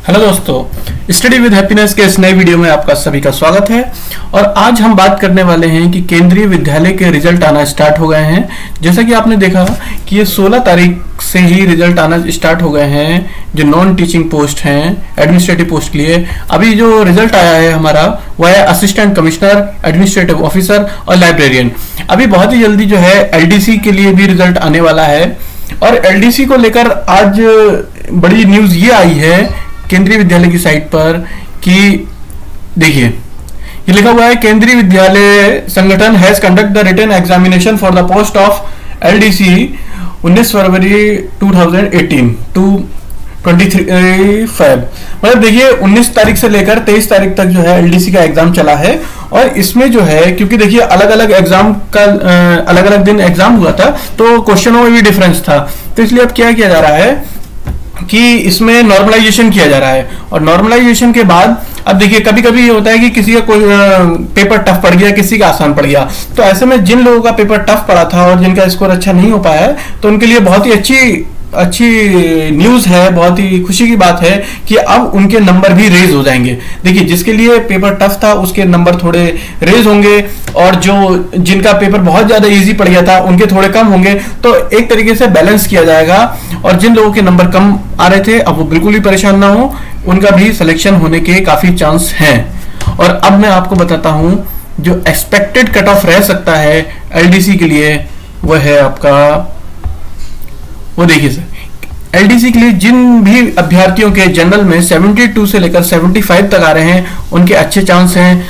Hello दोस्तों, study with happiness के इस नए वीडियो में आपका सभी का स्वागत है। और आज हम बात करने वाले हैं कि केंद्रीय विद्यालय के रिजल्ट आना स्टार्ट हो गए हैं। जैसा कि आपने देखा कि ये 16 तारीख से ही रिजल्ट आना स्टार्ट हो गए हैं, जो नॉन टीचिंग पोस्ट हैं, एडमिनिस्ट्रेटिव पोस्ट के लिए। अभी जो रिजल्ट आया है हमारा वह है असिस्टेंट कमिश्नर, एडमिनिस्ट्रेटिव ऑफिसर और लाइब्रेरियन। अभी बहुत ही जल्दी जो है एलडीसी के लिए भी रिजल्ट आने वाला है। और एलडीसी को लेकर आज बड़ी न्यूज ये आई है केंद्रीय विद्यालय की साइट पर कि देखिए, ये लिखा हुआ है Kendriya Vidyalaya Sangathan has conduct the written examination for the post of LDC 19 February 2018 to 23 Feb. मतलब देखिए 19 तारीख से लेकर 23 तारीख तक जो है एलडीसी का एग्जाम चला है। और इसमें जो है क्योंकि देखिए अलग अलग एग्जाम का अलग अलग दिन एग्जाम हुआ था, तो क्वेश्चनों में भी डिफरेंस था। तो इसलिए अब क्या किया जा रहा है कि इसमें नॉर्मलाइजेशन किया जा रहा है। और नॉर्मलाइजेशन के बाद अब देखिए कभी कभी ये होता है कि किसी का कोई पेपर टफ पड़ गया, किसी का आसान पड़ गया। तो ऐसे में जिन लोगों का पेपर टफ पड़ा था और जिनका स्कोर अच्छा नहीं हो पाया है, तो उनके लिए बहुत ही अच्छी न्यूज है, बहुत ही खुशी की बात है कि अब उनके नंबर भी रेज हो जाएंगे। देखिए जिसके लिए पेपर टफ था उसके नंबर थोड़े रेज होंगे, और जो जिनका पेपर बहुत ज्यादा इजी पड़ गया था उनके थोड़े कम होंगे। तो एक तरीके से बैलेंस किया जाएगा। और जिन लोगों के नंबर कम आ रहे थे अब वो बिल्कुल भी परेशान ना हो, उनका भी सिलेक्शन होने के काफी चांस हैं। और अब मैं आपको बताता हूं जो एक्सपेक्टेड कट ऑफ रह सकता है एलडीसी के लिए, वो है आपका, वो देखिए सर, एलडीसी के लिए जिन भी अभ्यर्थियों के जनरल में 72 से लेकर 75 तक आ रहे हैं उनके अच्छे चांस हैं।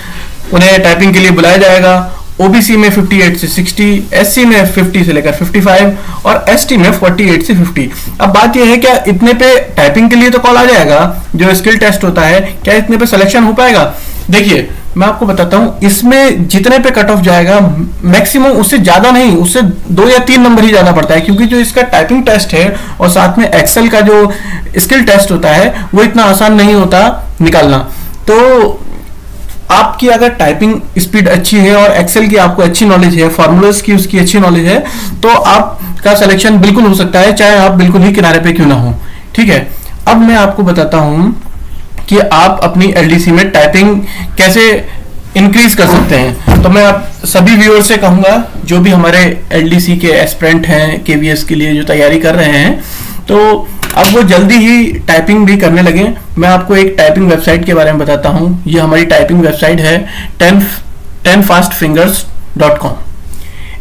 उन्हें टाइपिंग के लिए बुलाया जाएगा। ओबीसी में 58 से 60, एससी में 50 से लेकर 55 और एसटी में 48 से 50। अब बात यह है क्या इतने पे टाइपिंग के लिए तो कॉल आ जाएगा, जो स्किल टेस्ट होता है, क्या इतने पे सिलेक्शन हो पाएगा? देखिए मैं आपको बताता हूं, इसमें जितने पे कट ऑफ जाएगा मैक्सिमम उससे ज्यादा नहीं, उससे 2 या 3 नंबर ही ज्यादा पड़ता है। क्योंकि जो इसका टाइपिंग टेस्ट है और साथ में एक्सेल का जो स्किल टेस्ट होता है वो इतना आसान नहीं होता निकालना। तो आपकी अगर टाइपिंग स्पीड अच्छी है और एक्सेल की आपको अच्छी नॉलेज है, फॉर्मूलाज की उसकी अच्छी नॉलेज है, तो आपका सिलेक्शन बिल्कुल हो सकता है, चाहे आप बिल्कुल ही किनारे पे क्यों ना हो। ठीक है, अब मैं आपको बताता हूं कि आप अपनी एलडीसी में टाइपिंग कैसे इंक्रीज कर सकते हैं। तो मैं आप सभी व्यूअर से कहूंगा जो भी हमारे एलडीसी के एस्पिरेंट हैं, केवीएस के लिए जो तैयारी कर रहे हैं, तो अब वो जल्दी ही टाइपिंग भी करने लगे। मैं आपको एक टाइपिंग वेबसाइट के बारे में बताता हूं। ये हमारी टाइपिंग वेबसाइट है 10fastfingers.com।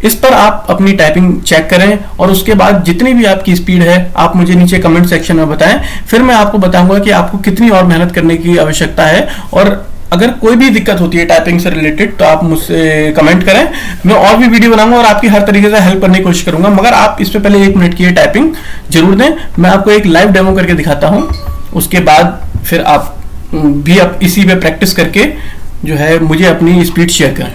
इस पर आप अपनी टाइपिंग चेक करें और उसके बाद जितनी भी आपकी स्पीड है आप मुझे नीचे कमेंट सेक्शन में बताएं। फिर मैं आपको बताऊंगा कि आपको कितनी और मेहनत करने की आवश्यकता है। और अगर कोई भी दिक्कत होती है टाइपिंग से रिलेटेड तो आप मुझसे कमेंट करें, मैं और भी वीडियो बनाऊंगा और आपकी हर तरीके से हेल्प करने की कोशिश करूंगा। मगर आप इस पे पहले 1 मिनट की टाइपिंग जरूर दें। मैं आपको एक लाइव डेमो करके दिखाता हूं, उसके बाद फिर आप भी आप इसी पे प्रैक्टिस करके जो है मुझे अपनी स्पीड शेयर करें।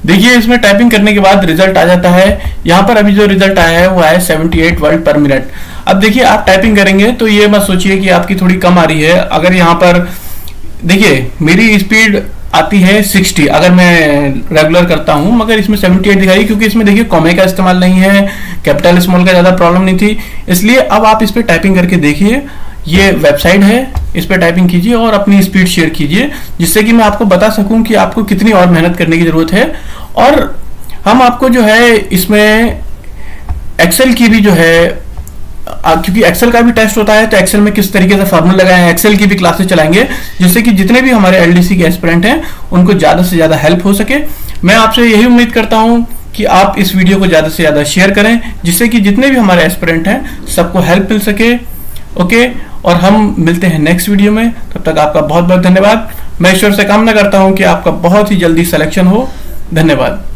देखिए इसमें टाइपिंग करने के बाद रिजल्ट आ जाता है। यहाँ पर अभी जो रिजल्ट आया है वो आया 78 वर्ड पर मिनट। अब देखिए आप टाइपिंग करेंगे तो ये मत सोचिए कि आपकी थोड़ी कम आ रही है। अगर यहाँ पर देखिए मेरी स्पीड आती है 60 अगर मैं रेगुलर करता हूं, मगर इसमें 78 दिखाई क्योंकि इसमें देखिए कॉमे का इस्तेमाल नहीं है, कैपिटल स्मॉल का ज्यादा प्रॉब्लम नहीं थी। इसलिए अब आप इस पे टाइपिंग करके देखिए, ये वेबसाइट है, इस पे टाइपिंग कीजिए और अपनी स्पीड शेयर कीजिए, जिससे कि मैं आपको बता सकूं कि आपको कितनी और मेहनत करने की जरूरत है। और हम आपको जो है इसमें एक्सेल की भी जो है क्योंकि एक्सेल का भी टेस्ट होता है, तो एक्सेल में किस तरीके से फार्मूला लगाएं, एक्सेल की भी क्लासेस चलाएंगे, जिससे कि जितने भी हमारे एलडीसी के एस्पिरेंट हैं उनको ज्यादा से ज्यादा हेल्प हो सके। मैं आपसे यही उम्मीद करता हूं कि आप इस वीडियो को ज्यादा से ज्यादा शेयर करें, जिससे कि जितने भी हमारे एस्पिरेंट हैं सबको हेल्प मिल सके। ओके, और हम मिलते हैं नेक्स्ट वीडियो में। तब तक आपका बहुत बहुत धन्यवाद। मैं ईश्वर से कामना करता हूं कि आपका बहुत ही जल्दी सिलेक्शन हो। धन्यवाद।